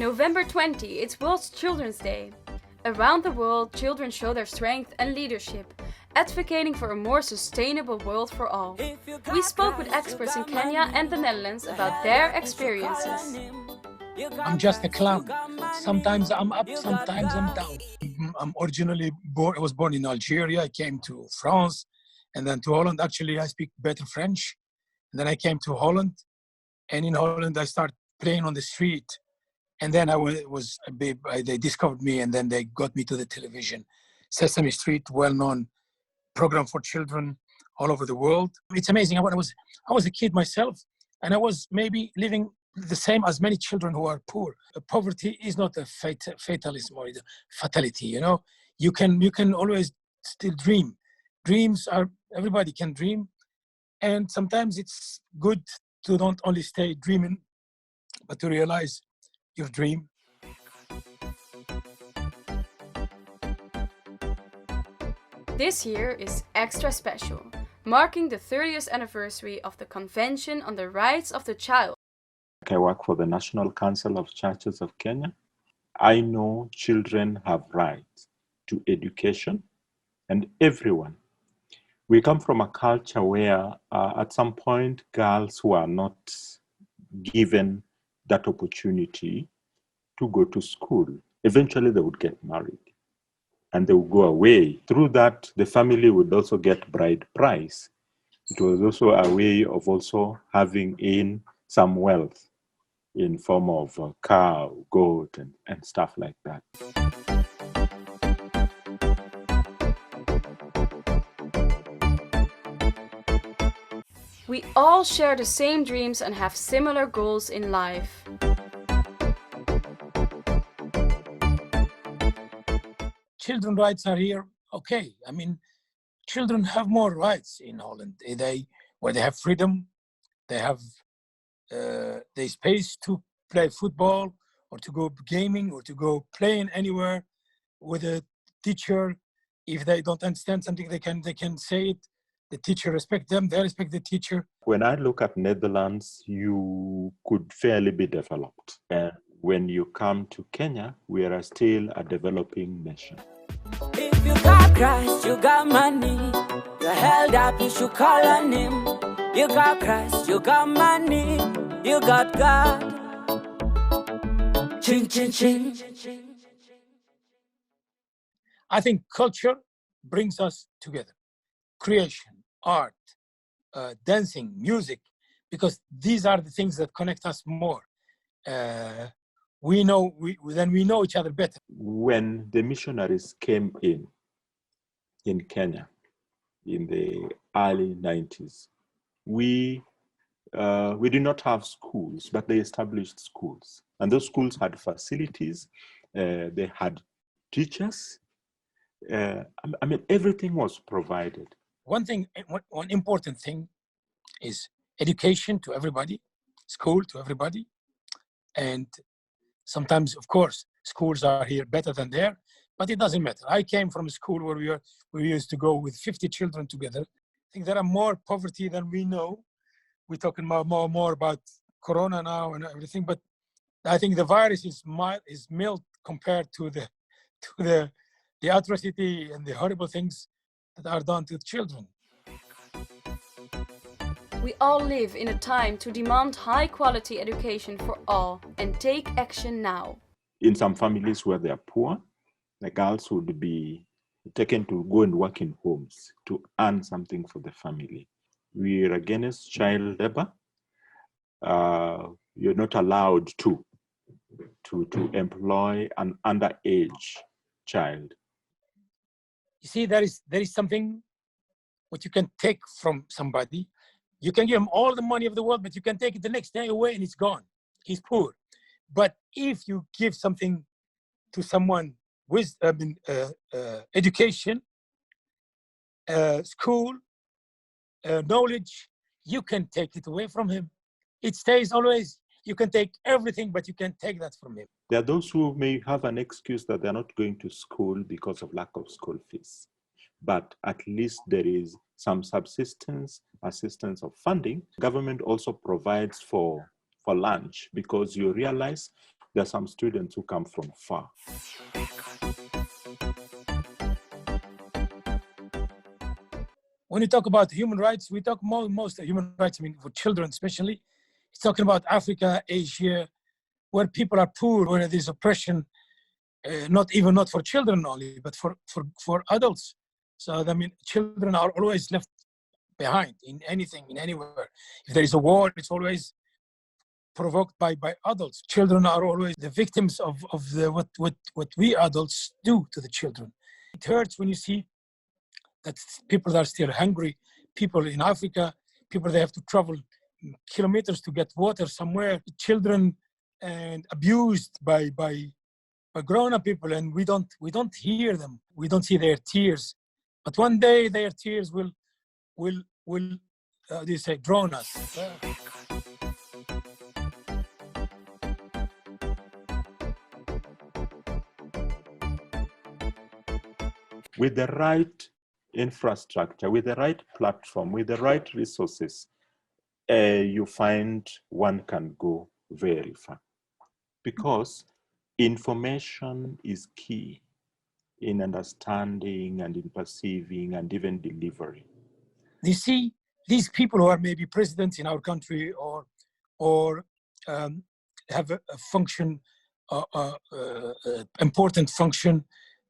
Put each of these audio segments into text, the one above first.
November 20, it's World Children's Day. Around the world, children show their strength and leadership, advocating for a more sustainable world for all. We spoke with experts in Kenya and the Netherlands about their experiences. I'm just a clown. Sometimes I'm up, sometimes I'm down. I'm originally born, I was born in Algeria. I came to France and then to Holland. Actually, I speak better French. And then I came to Holland. And in Holland, I started playing on the street. And then they discovered me, and then they got me to the television. Sesame Street, well-known program for children all over the world. It's amazing. I was a kid myself, and I was maybe living the same as many children who are poor. Poverty is not a fatalism or a fatality. You know, you can always still dream. Everybody can dream, and sometimes it's good to not only stay dreaming, but to realize your dream. This year is extra special, marking the 30th anniversary of the Convention on the Rights of the Child. I work for the National Council of Churches of Kenya. I know children have rights to education, and everyone. We come from a culture where at some point girls who are not given that opportunity to go to school, eventually they would get married and they would go away. Through that, the family would also get bride price. It was also a way of also having in some wealth in form of cow, goat, and stuff like that. We all share the same dreams and have similar goals in life. Children's rights are here. Okay, I mean, children have more rights in Holland. Where they have freedom, they have the space to play football or to go gaming or to go playing anywhere with a teacher. If they don't understand something, they can say it. The teacher respect them, they respect the teacher. When I look at Netherlands, you could fairly be developed. And when you come to Kenya, we are still a developing nation. If you got Christ, you got money. You're held up, you should call on him. You got Christ, you got money. You got God. Ching, ching, ching. I think culture brings us together. Creation, art, dancing, music, because these are the things that connect us more. We know each other better. When the missionaries came in Kenya in the early 90s, we did not have schools, but they established schools. And those schools had facilities, they had teachers. I mean, everything was provided. One important thing is education to everybody, school to everybody. And sometimes, of course, schools are here better than there, but it doesn't matter. I came from a school where we used to go with 50 children together. I think there are more poverty than we know. We're talking more about Corona now and everything, but I think the virus is mild compared to the atrocity and the horrible things that are done to children. We all live in a time to demand high-quality education for all and take action now. In some families where they are poor, the girls would be taken to go and work in homes to earn something for the family. We are against child labor. You're not allowed to employ an underage child. You see, there is something what you can take from somebody. You can give him all the money of the world, but you can take it the next day away and it's gone. He's poor. But if you give something to someone with education, school, knowledge, you can take it away from him. It stays always. You can take everything, but you can take that from him. There are those who may have an excuse that they're not going to school because of lack of school fees. But at least there is some subsistence, assistance of funding. Government also provides for lunch, because you realize There are some students who come from far. When you talk about human rights, we talk most human rights, I mean, for children especially. It's talking about Africa, Asia, where people are poor, where there's oppression, not for children only, but for adults. So, I mean, children are always left behind in anything, in anywhere. If there is a war, it's always provoked by adults. Children are always the victims of what we adults do to the children. It hurts when you see that people are still hungry, people in Africa, people they have to travel kilometers to get water somewhere, children and abused by grown-up people, and we don't hear them, we don't see their tears. But one day their tears will drown us. With the right infrastructure, with the right platform, with the right resources, you find one can go very far. Because information is key in understanding and in perceiving and even delivery. You see, these people who are maybe presidents in our country or have a function, important function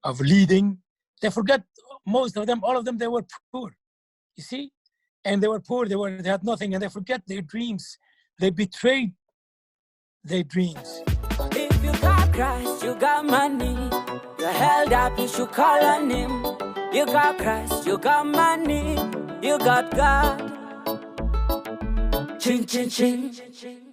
of leading, they forget most of them, all of them, they were poor, you see? And they were poor, they had nothing, and they forget their dreams. They betrayed their dreams. If you got Christ, you got money. You're held up, you should call on him. You got Christ, you got money. You got God. Ching, ching, ching.